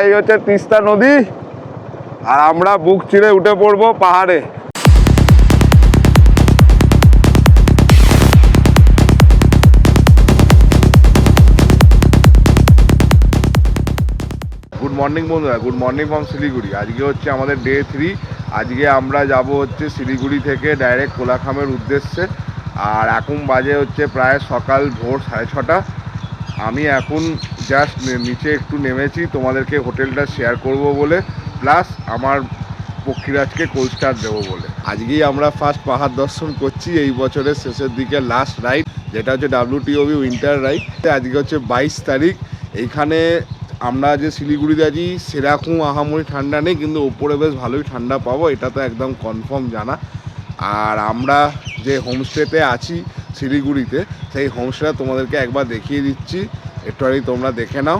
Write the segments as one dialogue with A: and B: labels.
A: এই হচ্ছে তিস্তা নদী, আর আমরা বুক চিরে উঠে পড়বো পাহাড়ে। গুড মর্নিং বন্ধুরা, গুড মর্নিং ফ্রম শিলিগুড়ি। আজকে হচ্ছে আমাদের ডে 3। আজকে আমরা যাব হচ্ছে শিলিগুড়ি থেকে ডাইরেক্ট কোলাখামের উদ্দেশ্যে। আর এখন বাজে হচ্ছে প্রায় সকাল ভোর 6:30। আমি এখন জাস্ট নিচে একটু নেমেছি তোমাদেরকে হোটেলটা শেয়ার করব বলে, প্লাস আমার পক্ষীরাজকে কোল্ড স্টার দেবো বলে। আজকেই আমরা ফার্স্ট পাহাড় দর্শন করছি এই বছরের শেষের দিকে, লাস্ট রাইড, যেটা হচ্ছে WTOB উইন্টার রাইড। আজকে হচ্ছে 22 তারিখ। এইখানে আমরা যে শিলিগুড়িতে আছি সেরকম আহামরি ঠান্ডা নেই, কিন্তু ওপরে বেশ ভালোই ঠান্ডা পাবো, এটা তো একদম কনফার্ম জানা। আর আমরা যে হোমস্টেতে আছি শিলিগুড়িতে, সেই হোমস্টেটা তোমাদেরকে একবার দেখিয়ে দিচ্ছি, একটু আগে তোমরা দেখে নাও।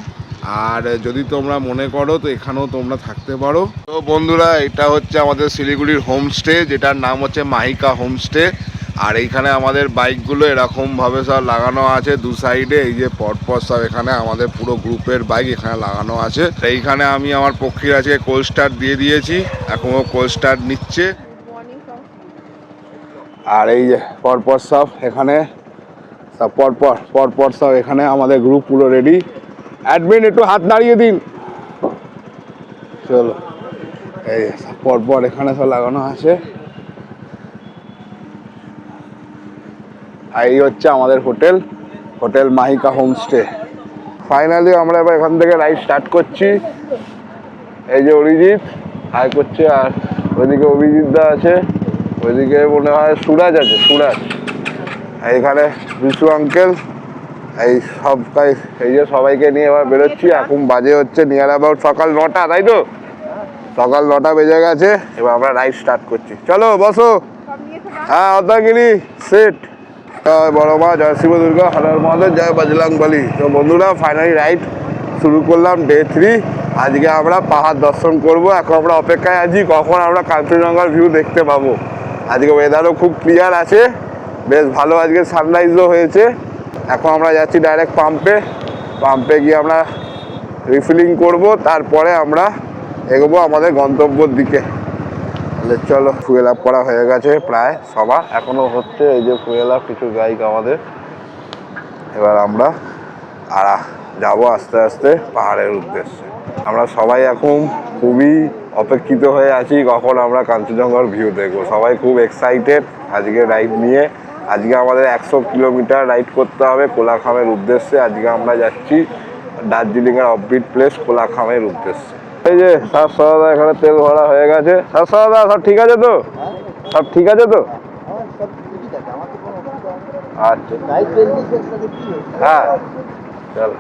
A: আর যদি তোমরা মনে করো তো এখানেও তোমরা থাকতে পারো। তো বন্ধুরা, এটা হচ্ছে আমাদের শিলিগুড়ির হোমস্টে, যেটার নাম হচ্ছে মাহিকা হোমস্টে। আর এইখানে আমাদের বাইকগুলো এরকমভাবে সব লাগানো আছে দু সাইডে, এই যে পরপর সব এখানে আমাদের পুরো গ্রুপের বাইক এখানে লাগানো আছে। এইখানে আমি আমার পক্ষীরাজকে কোল্ড স্টার দিয়ে দিয়েছি, এখনও কোল্ড স্টার নিচ্ছে। আর এই যে পরপর সব এখানে সব পরপর সব এখানে আমাদের গ্রুপ পুরো রেডি। অ্যাডমিন একটু হাত নাড়িয়ে দিন, চলো। এই পরপর এখানে সব লাগানো আছে। আর এই হচ্ছে আমাদের হোটেল মাহিকা হোমস্টে। ফাইনালি আমরা এবার এখান থেকে রাইড স্টার্ট করছি। এই যে অরিজিৎ হাই করছে, আর ওইদিকে অভিজিৎ দা আছে, ওইদিকে মনে হয় সুরাজ আছে, সুরাজ। এইখানে বিশু আঙ্কেল, এই সব এই যে সবাইকে নিয়ে এবার বেরোচ্ছি। এখন বাজে হচ্ছে নিয়ার অ্যাবাউট সকাল 9টা, তাই তো? সকাল 9টা বেজে গেছে। এবার আমরা রাইড স্টার্ট করছি, চলো বসো। হ্যাঁ, অর্ধাগিরি সেট। বড় মা জয় শিব দুর্গা, হর মহাদেব, জয় বজরংবলী। তো বন্ধুরা, ফাইনালি রাইড শুরু করলাম ডে 3। আজকে আমরা পাহাড় দর্শন করব। এখন আমরা অপেক্ষায় আছি কখন আমরা কাঞ্চনজঙ্ঘার ভিউ দেখতে পাবো। আজকে ওয়েদারও খুব ক্লিয়ার আছে, বেশ ভালো। আজকে সানরাইজও হয়েছে। এখন আমরা যাচ্ছি ডাইরেক্ট পাম্পে গিয়ে আমরা রিফিলিং করব, তারপরে আমরা এগোবো আমাদের গন্তব্যের দিকে। চলো, ফুয়েল আপ করা হয়ে গেছে প্রায় সবার, এখনো হচ্ছে। এই যে ফুয়েল আপ কিছু বাইক আমাদের। এবার আমরা যাবো আস্তে আস্তে পাহাড়ের উদ্দেশ্যে। আমরা সবাই এখন খুবই অপেক্ষিত হয়ে আছি কখন আমরা কাঞ্চনজঙ্ঘার ভিউ দেখবো। সবাই খুব এক্সাইটেড আজকে রাইড নিয়ে। আজকে আমাদের 100 কিলোমিটার রাইড করতে হবে কোলাখামের উদ্দেশ্যে। আজকে আমরা যাচ্ছি দার্জিলিংয়ের অফবিট প্লেস কোলাখামের উদ্দেশ্যে। এই যে সারদা এখানে তেল ভরা হয়ে গেছে। সারদা সব ঠিক আছে তো? সব ঠিক আছে তো? আচ্ছা, হ্যাঁ চল।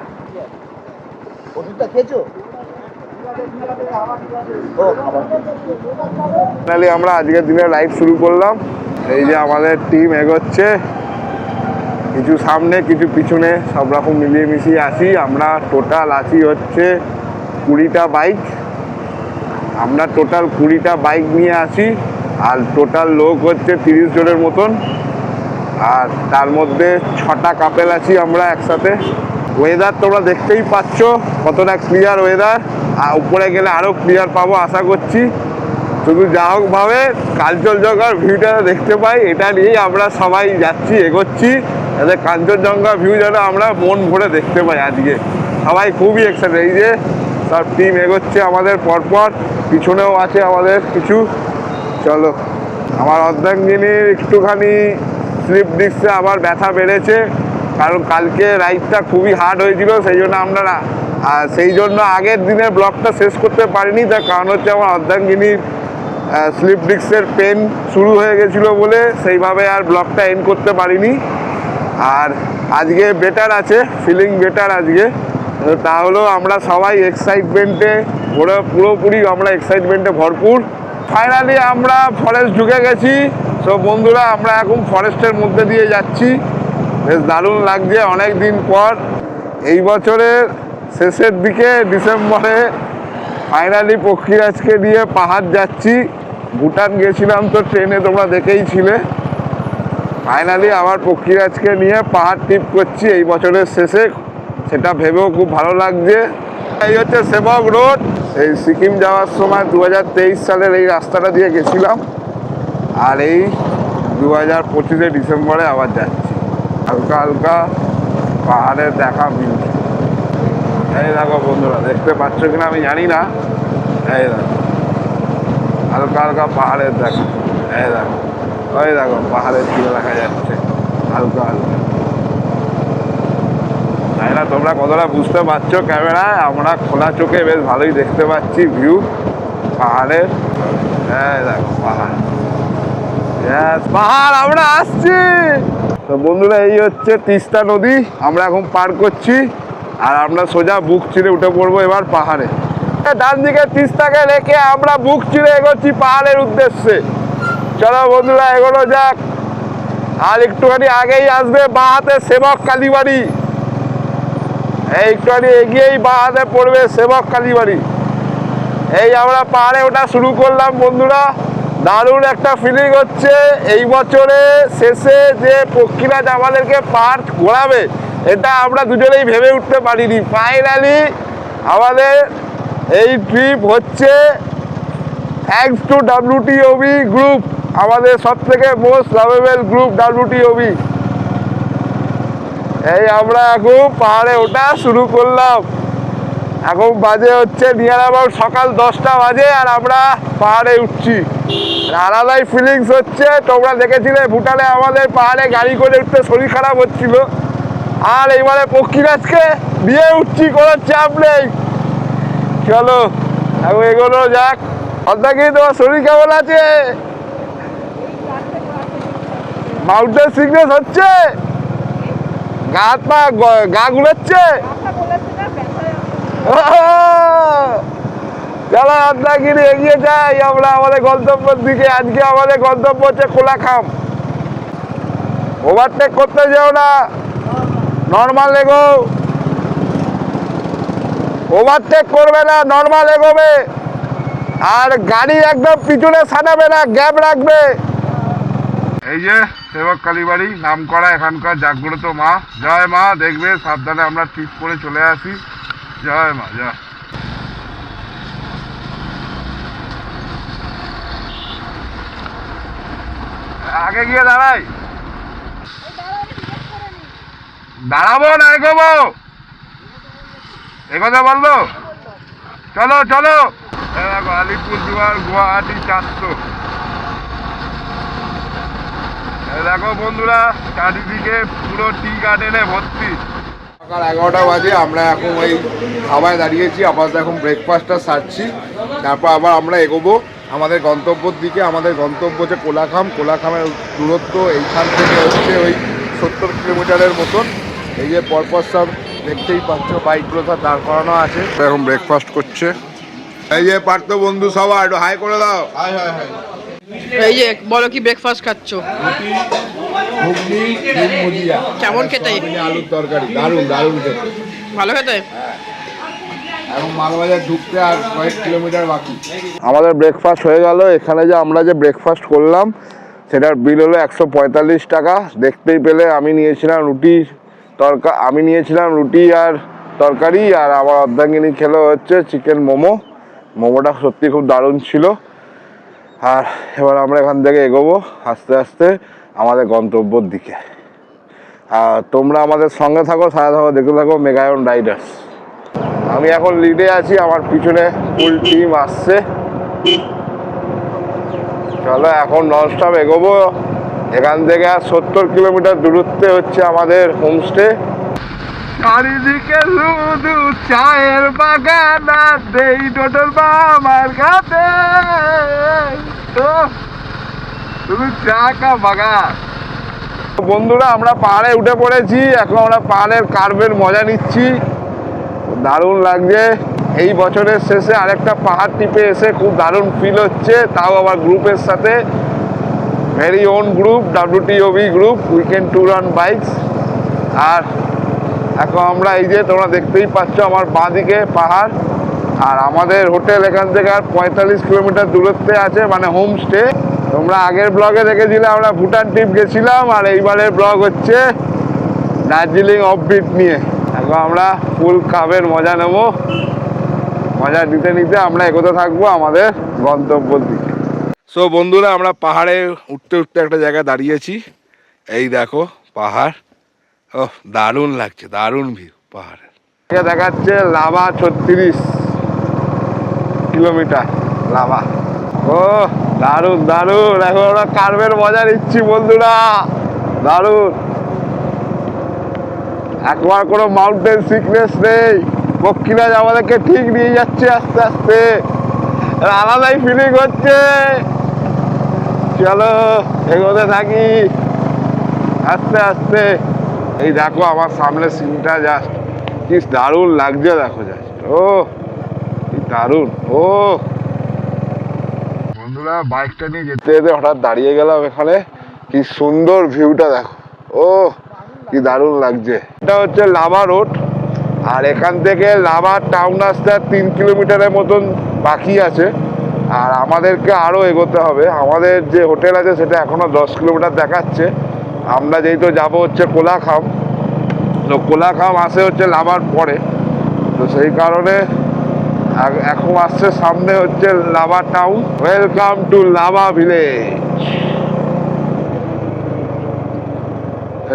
A: ফাইনালি আমরা আজকের দিনে রাইড শুরু করলাম। এই যে আমাদের টিম এগোচ্ছে, কিছু সামনে কিছু পিছনে, সব রকম মিলিয়ে মিশিয়ে আসি। আমরা টোটাল আছি হচ্ছে 20টা বাইক। আমরা টোটাল 20টা বাইক নিয়ে আসি, আর টোটাল লোক হচ্ছে 30 জনের মতন। আর তার মধ্যে 6টা কাপেল আছি আমরা একসাথে। ওয়েদার তোমরা দেখতেই পাচ্ছ কতটা ক্লিয়ার ওয়েদার, আর উপরে গেলে আরও ক্লিয়ার পাবো আশা করছি। শুধু যা হোক ভাবে কাঞ্চনজঙ্ঘার ভিউটা দেখতে পাই, এটা নিয়েই আমরা সবাই যাচ্ছি, এগোচ্ছি, যাতে কাঞ্চনজঙ্ঘা ভিউ যেন আমরা মন ভরে দেখতে পাই। আজকে সবাই খুবই এক্সাইটেড। এই যে সব টিম এগোচ্ছে আমাদের পরপর, পিছনেও আছে আমাদের কিছু। চলো। আমার অর্ধাঙ্গিনীর একটুখানি স্লিপ ডিস্কে আবার ব্যথা বেড়েছে, কারণ কালকে রাইডটা খুবই হার্ড হয়েছিল, সেই জন্য আমরা সেই জন্য আগের দিনের ব্লগটা শেষ করতে পারিনি। তার কারণ হচ্ছে আমার অর্ধাঙ্গিনীর স্লিপ ডিস্কের পেন শুরু হয়ে গেছিলো বলে সেইভাবে আর ব্লগটা এন্ড করতে পারিনি। আর আজকে বেটার আছে, ফিলিং বেটার আজকে। তাহলেও আমরা সবাই এক্সাইটমেন্টে পুরোপুরি আমরা এক্সাইটমেন্টে ভরপুর। ফাইনালি আমরা ফরেস্ট ঢুকে গেছি। তো বন্ধুরা, আমরা এখন ফরেস্টের মধ্যে দিয়ে যাচ্ছি, বেশ দারুণ লাগছে অনেক দিন পর। এই বছরের শেষের দিকে ডিসেম্বরে ফাইনালি পক্ষীরাজকে নিয়ে পাহাড় যাচ্ছি। ভুটান গেছিলাম তো ট্রেনে, তোমরা দেখেইছিলে। ফাইনালি আবার পক্ষীরাজকে নিয়ে পাহাড় ট্রিপ করছি এই বছরের শেষে, সেটা ভেবেও খুব ভালো লাগছে। এই হচ্ছে সেবক রোড। এই সিকিম যাওয়ার সময় 2023 সালের এই রাস্তাটা দিয়ে গেছিলাম, আর এই 2025 ডিসেম্বরে আবার যাচ্ছি। হালকা হালকা পাহাড়ের দেখা মিলছে। এই দেখো বন্ধুরা, দেখতে পাচ্ছ কিনা আমি জানি না, এই দেখো হালকা হালকা পাহাড়ের দেখা। এই দেখো, ওই দেখো পাহাড়ের দিকে দেখা যাচ্ছে হালকা হালকা। তাই না, তোমরা কতটা বুঝতে পারছো ক্যামেরায়? আমরা খোলা চোখে বেশ ভালোই দেখতে পাচ্ছি ভিউ পাহাড়ের। এই দেখো পাহাড়, পাহাড়, আমরা আসছি। তো বন্ধুরা, এই হচ্ছে তিস্তা নদী, আমরা এখন পার করছি, আর আমরা সোজা বুক চিরে উঠে পড়বো এবার পাহাড়ে। ডান দিকে তিস্তাকে রেখে আমরা বুক চিরে এগোচ্ছি পাহাড়ের উদ্দেশ্যে। চলো বন্ধুরা, এগোনো যাক। আর একটুখানি আগেই আসবে বাঁ হাতে সেবক কালীবাড়ি। এই একটুখানি এগিয়েই বাঁ হাতে পড়বে সেবক কালীবাড়ি। এই আমরা পাহাড়ে ওঠা শুরু করলাম বন্ধুরা। দারুণ একটা ফিলিং হচ্ছে। এই বছরে শেষে যে পক্ষীরাজ আমাদেরকে পাহাড় ঘোরাবে, এটা আমরা দুজনেই ভেবে উঠতে পারিনি। ফাইনালি আমাদের এই ট্রিপ হচ্ছে থ্যাঙ্কস টু WTOB গ্রুপ, আমাদের সব থেকে মোস্ট লাভেবল গ্রুপ WTOB। এই আমরা এখন পাহাড়ে ওঠা শুরু করলাম। এখন বাজে হচ্ছে নিয়ার অ্যাবাউট সকাল 10টা বাজে, আর আমরা পাহাড়ে উঠছি। আলাদাই ফিলিংস হচ্ছে। তোমরা দেখেছিলে ভুটানে আমাদের পাহাড়ে গাড়ি করে উঠতে শরীর খারাপ হচ্ছিল, আর এইবারে পক্ষীরাজকে নিয়ে উঠছি, কোনো চাপ নেই। চলো এখন এগোনো যাক। অর্থাৎ তোমার শরীর কেমন আছে? মাউন্টেন সিকনেস হচ্ছে? গা হাত পা গা গুলাচ্ছে? চলো রত্নাগিরি এগিয়ে যাই আমরা আমাদের গন্তব্যের দিকে। আজকে আমাদের গন্তব্য হচ্ছে কোলাখাম। ওভারটেক করতে যেও না, নর্মাল এগো। ওভারটেক করবে না, নর্মাল এগোবে। আর গাড়ি একদম পিছনে সানাবে না, গ্যাপ রাখবে। এই যে সেবক কালীবাড়ি, নাম করা এখানকার জাগ্রত মা। জয় মা। দেখবে সাবধানে আমরা ঠিক করে চলে আসি। জয় মা, জয়। আগে গিয়ে দাঁড়াই? দাঁড়াবো না, এগোবো? এগোতে বললো? চলো চলো। দেখো আলিপুরদুয়ার গুয়াহাটি 400। দেখো বন্ধুরা, চারিদিকে পুরো টি গার্ডেনে ভর্তি। সকাল 11টা বাজে, আমরা এখন ওই খাবায় দাঁড়িয়েছি। আপাতত এখন ব্রেকফাস্টটা সারছি, তারপর আবার আমরা এগোবো আমাদের গন্তব্যর দিকে। আমাদের গন্তব্য হচ্ছে কোলাখাম। কোলাখামের দূরত্ব এইখান থেকে হচ্ছে ওই 70 কিলোমিটারের মতন। এই যে পরপর সব দেখতেই পাচ্ছ বাইকগুলো সব দাঁড় করানো আছে। এখন ব্রেকফাস্ট করছে। এই যে পার্থ বন্ধু, সবাই একটু হাই করে দাও। High high high.
B: এই যে বলো কি ব্রেকফাস্ট খাচ্ছ?
A: ঘুগনি, ডিম ভুজিয়া।
B: কেমন খেতে?
A: আলুর তরকারি, দারুণ দারুণ খেতে।
B: ভালো খেতে?
A: এখন মালবাজার ঢুকতে আর কয়েক কিলোমিটার বাকি। আমাদের ব্রেকফাস্ট হয়ে গেল। এখানে যে আমরা যে ব্রেকফাস্ট করলাম সেটার বিল হলো 145 টাকা। দেখতেই পেলে আমি নিয়েছিলাম রুটি আর তরকারি, আর আমার অর্ধাঙ্গিনী খেলো হচ্ছে চিকেন মোমো। মোমোটা সত্যি খুব দারুণ ছিল। আর এবার আমরা এখান থেকে এগোবো আস্তে আস্তে আমাদের গন্তব্যর দিকে। আর তোমরা আমাদের সঙ্গে থাকো, সাথে থাকো, দেখতে থাকো মেগায়ন রাইডার্স। আমি এখন লিডে আছি, আমার পিছনে ফুল টিম আসছে। চলো এখন ননস্টপ এগোবো। এখান থেকে আর 70 কিলোমিটার দূরত্বে হচ্ছে আমাদের হোমস্টে। চারিদিকে শুধু চায়ের বাগান আর দেই টোটল আমার কাছে, শুধু চা কা বাগান। বন্ধুরা, আমরা পাহাড়ে উঠে পড়েছি। এখন আমরা পাহাড়ের কার্ভের মজা নিচ্ছি, দারুণ লাগছে। এই বছরের শেষে আরেকটা পাহাড় টিপে এসে খুব দারুণ ফিল হচ্ছে, তাও আবার গ্রুপের সাথে। Very own group, WTOB group, weekend tour on bikes. আর এখন আমরা এই যে তোমরা দেখতেই পাচ্ছ আমার বাঁ দিকে পাহাড়, আর আমাদের হোটেল এখান থেকে আর 45 কিলোমিটার দূরত্বে আছে, মানে হোমস্টে। তোমরা আগের ব্লগে দেখেছিলে আমরা ভুটান ট্রিপ গেছিলাম, আর এইবারের ব্লগ হচ্ছে দার্জিলিং অফবিট নিয়ে। এখন আমরা ফুল কাপের মজা নেব। মজা নিতে নিতে আমরা এগোতে থাকবো আমাদের গন্তব্যের দিকে। সো বন্ধুরা, আমরা পাহাড়ে উঠতে উঠতে একটা জায়গায় দাঁড়িয়েছি। এই দেখো পাহাড়, ও দারুণ লাগছে, দারুণ ভিউ পাহাড়ের। দেখাচ্ছে লাভা 36 কিলোমিটার লাভা। ও দারুণ দারুণ, এখন আমরা কার্ভের মজা নিচ্ছি বন্ধুরা, দারুণ। একবার কোনো মাউন্টেন সিকনেস নেই, পক্ষীরাজ আমাদেরকে ঠিক নিয়ে যাচ্ছে আস্তে আস্তে, আলাদাই ফিলিং হচ্ছে। চলো এগোতে থাকি আস্তে আস্তে। এই দেখো আমার সামনে সিনটা, জাস্ট কি দারুণ লাগছে, দেখো জাস্ট, ও কি দারুণ। ও বন্ধুরা, বাইকটা নিয়ে যেতে যেতে হঠাৎ দাঁড়িয়ে গেলাম এখানে, কি সুন্দর ভিউটা দেখো, ও কি দারুণ লাগছে। এটা হচ্ছে লাভা রোড, আর এখান থেকে লাভা টাউন আসতে 3 কিলোমিটারের মতন বাকি আছে, আর আমাদেরকে আরও এগোতে হবে। আমাদের যে হোটেল আছে সেটা এখনো 10 কিলোমিটার দেখাচ্ছে। আমরা যেহেতু যাব হচ্ছে কোলাখাম, তো কোলাখাম আসে হচ্ছে লাভার পরে, তো সেই কারণে এখন আসছে সামনে হচ্ছে lava town. Welcome to lava village.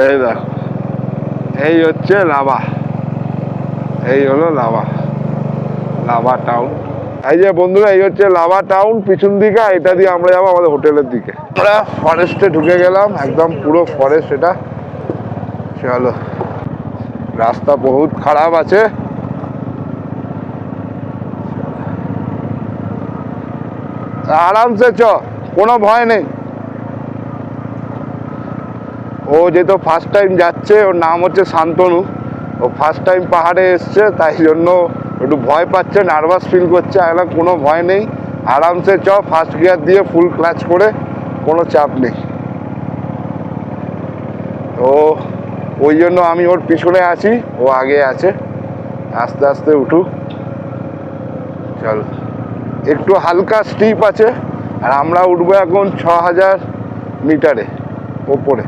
A: এই দেখো, এই হচ্ছে লাভা, এই হলো লাভা, লাভা টাউন। এই যে বন্ধুরা, এই হচ্ছে লাভা টাউন পিছন দিকে, এটা দিয়ে আমরা যাবো আমাদের হোটেলের দিকে। আমরা ফরেস্টে ঢুকে গেলাম, একদম পুরো ফরেস্ট এটা। চলো, রাস্তা বহুত খারাপ আছে, আরামসে চ, কোনো ভয় নেই। ও যেহেতু ফার্স্ট টাইম যাচ্ছে, ওর নাম হচ্ছে শান্তনু, ও ফার্স্ট টাইম পাহাড়ে এসছে, তাই জন্য একটু ভয় পাচ্ছে, নার্ভাস ফিল করছে। এখন কোনো ভয় নেই, আরামসে চ, ফার্স্ট গিয়ার দিয়ে ফুল ক্লাচ করে, কোনো চাপ নেই। তো ওই জন্য আমি ওর পিছনে আছি, ও আগে আছে, আস্তে আস্তে উঠুক। চল, একটু হালকা স্টিপ আছে, আর আমরা উঠবো এখন 6000 মিটারে ওপরে।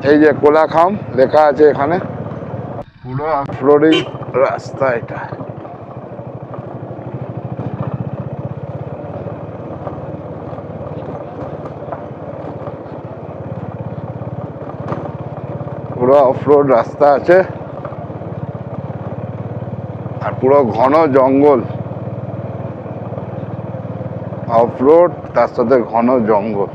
A: এই যে কোলাখাম লেখা আছে এখানে, পুরো অফরোডিং রাস্তা এটা। পুরো অফরোড রাস্তা আছে, আর পুরো ঘন জঙ্গল, অফরোড তার সাথে ঘন জঙ্গল।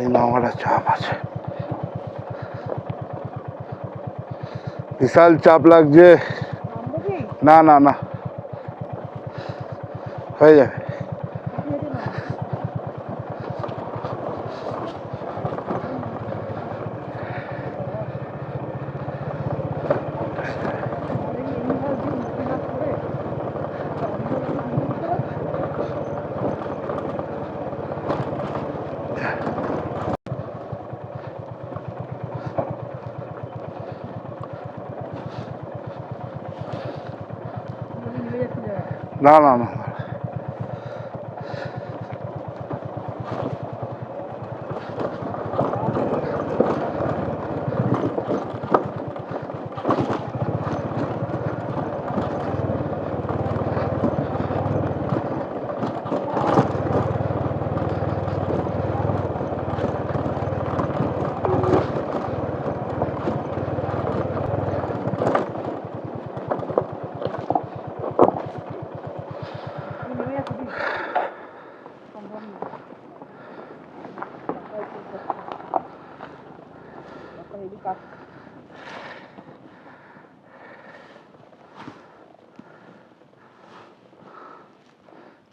A: এই নামাটা চাপ আছে, বিশাল চাপ লাগছে। না না না, হয়ে যাবে। না না না,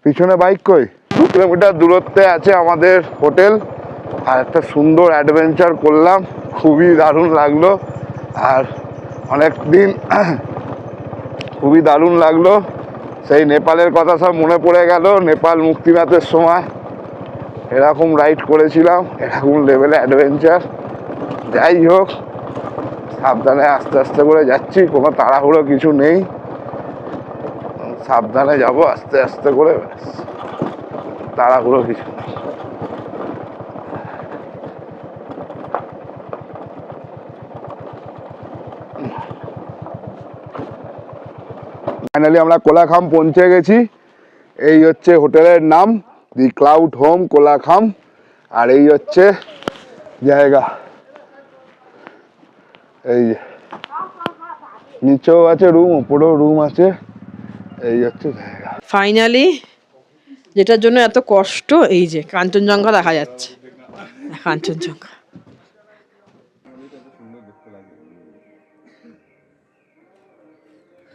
A: পিছনে বাইক কই? 2 কিলোমিটার দূরত্বে আছে আমাদের হোটেল, আর একটা সুন্দর অ্যাডভেঞ্চার করলাম, খুবই দারুণ লাগলো। আর অনেক দিন খুবই দারুণ লাগলো। সেই নেপালের কথা সব মনে পড়ে গেল। নেপাল মুক্তিনাথের সময় এরকম রাইড করেছিলাম, এরকম লেভেলে অ্যাডভেঞ্চার। যাই হোক, সাবধানে আস্তে আস্তে করে যাচ্ছি, কোনো তাড়াহুড়ো কিছু নেই, সাবধানে যাব আস্তে আস্তে করে, ব্যাস, তাড়াহুড়ো কিছু নেই। ফাইনালি আমরা কোলাখাম পৌঁছে গেছি। এই হচ্ছে হোটেলের নাম, দি ক্লাউড হোম কোলাখাম। আর এই হচ্ছে জায়গা, এই যে নিচেও আছে রুম, উপরেও রুম আছে। এই হচ্ছে জায়গা।
B: ফাইনালি যেটার জন্য এত কষ্ট, এই যে কাঞ্চনজঙ্ঘা দেখা যাচ্ছে, কাঞ্চনজঙ্ঘা।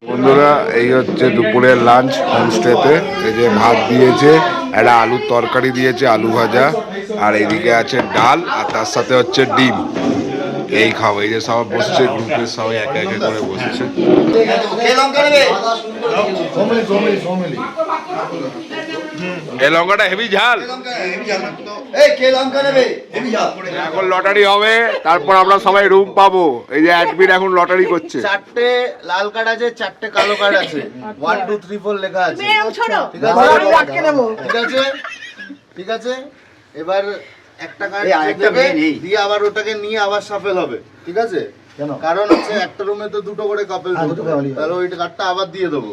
A: বন্ধুরা, এই হচ্ছে দুপুরের লাঞ্চ হোমস্টেতে। এই যে ভাত দিয়েছে, একটা আলুর তরকারি দিয়েছে, আলু ভাজা, আর এইদিকে আছে ডাল, আর তার সাথে হচ্ছে ডিম। এই খাবো। এই যে সব বসছে, গ্রুপের সবাই একে একে করে বসছে। এই লঙ্কাটা হেভি ঝাল। এখন লটারি হবে, তারপর আমরা সবাই রুম পাবো। এই যে অ্যাডমিন এখন লটারি করছে।
C: 4টে লাল কার্ড আছে, 4টে কালো কার্ড আছে, 1 2 3 4 লেখা আছে। ঠিক আছে, ঠিক আছে। এবার একটা কার্ড দিয়ে আবার ওটাকে নিয়ে আবার শাফেল হবে, ঠিক আছে? কারণ হচ্ছে একটা রুমে তো দুটো করে কাপেল ঢুকবে, তাহলে ওই কার্ডটা আবার দিয়ে দেবো।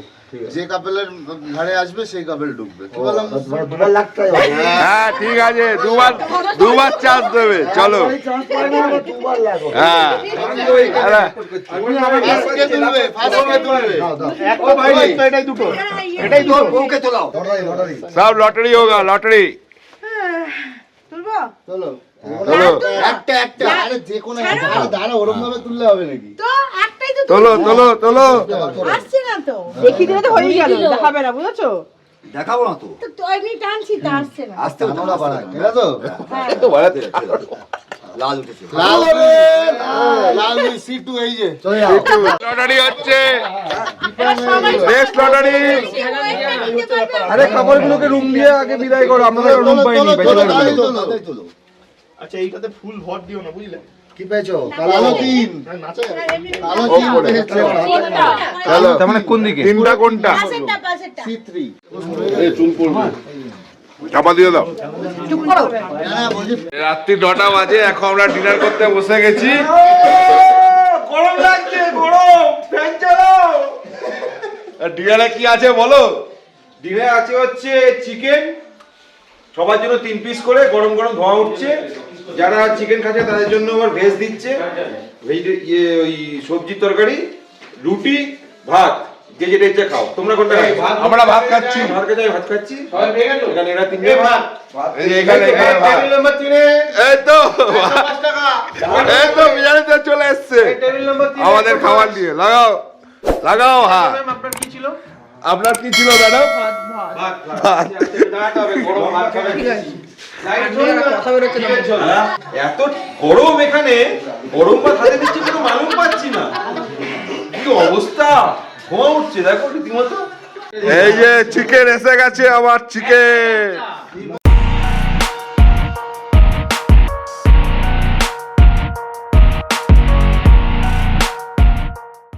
C: যে কাপেলের ঘরে আসবে সেই কাপেল ঢুকবে। কি বললাম?
A: হ্যাঁ ঠিক আছে, দুবার চান্স দেবে। চলো। হ্যাঁ,
C: ফার্স্টে তুলবে, ফার্স্টে তুলবে। এটাই দুটো, এটাই দুটো। ওকে তোলাও,
A: সব লটারি হোগা, লটারি।
C: চলো
A: চলো
C: একটা একটা। আরে যে কোনো একটা দাঁড়া, ওরকম ভাবে তুললে হবে নাকি?
D: তো একটাই তো
A: তোলো তোলো তোলো।
D: আসছে না তো,
B: দেখি দিলে তো হয়ে গেল, দেখাবে না, বুঝেছো?
E: দেখাবো না তো,
D: তো আমি টানছি তা আসছে না।
E: আসতে হতো না বাড়ায়।
C: এটা তো
E: লাল উঠেছে,
C: লাল লাল C2 এই যে
A: লটারি হচ্ছে, নেক্সট লটারি।
D: আরে
A: খাবারগুলোকে রুম দিয়ে আগে বিদায় করো, আমরা রুম পাইনি।
F: আচ্ছা এইটাতে ফুল ভর দিও না, বুঝলে?
C: কি পেয়েছো? কালো 3, কালো 3 পেয়েছো।
A: চলো, তার মানে কোন দিকে? তিনটা কোনটা?
D: পাশেরটা পাশেরটা
C: C3
A: চাপা দিয়ে দাও।
C: না বলছি
A: রাত্রি 9টা বাজে, এখন আমরা ডিনার করতে বসে গেছি।
F: গরম লাগছে, গরম, ফ্যান চালাও।
A: ডিনারে কি আছে বলো?
F: ডিনে আছে হচ্ছে চিকেন, সবার জন্য 3 পিস করে, গরম গরম ধোয়া উঠছে। যারা চিকেন খাচ্ছে তাদের জন্য আবার ভেজ দিচ্ছে, ভেজ ওই সবজির তরকারি, রুটি, ভাত, যে যেটা ইচ্ছে খাও। তোমরা কোনটা খাচ্ছ?
A: আমরা ভাত খাচ্ছি।
F: ভাত খাচ্ছি, ভাত খাচ্ছি। এখানে এরা তিনজন ভাত।
A: এই যে এখানে ভাত।
F: টেবিল নাম্বার 3
A: এই তো
F: 5 টাকা।
A: এই তো বিরিয়ানিতে চলে এসছে
F: টেবিল নাম্বার 3
A: আমাদের খাবার দিয়ে। লাগাও লাগাও। হ্যাঁ,
F: আপনার কি ছিল?
A: আপনার কি ছিল ম্যাডাম?
F: ভাত। দাঁড়াতে হবে, গরম ভাত খাবে। এত গরম, এখানে গরম ভাত হাতে দিচ্ছি, কোনো মালুম পাচ্ছি না। কি অবস্থা, ধোঁয়া উঠছে দেখো রীতিমতো।
A: এই যে চিকেন এসে গেছে, আবার চিকেন।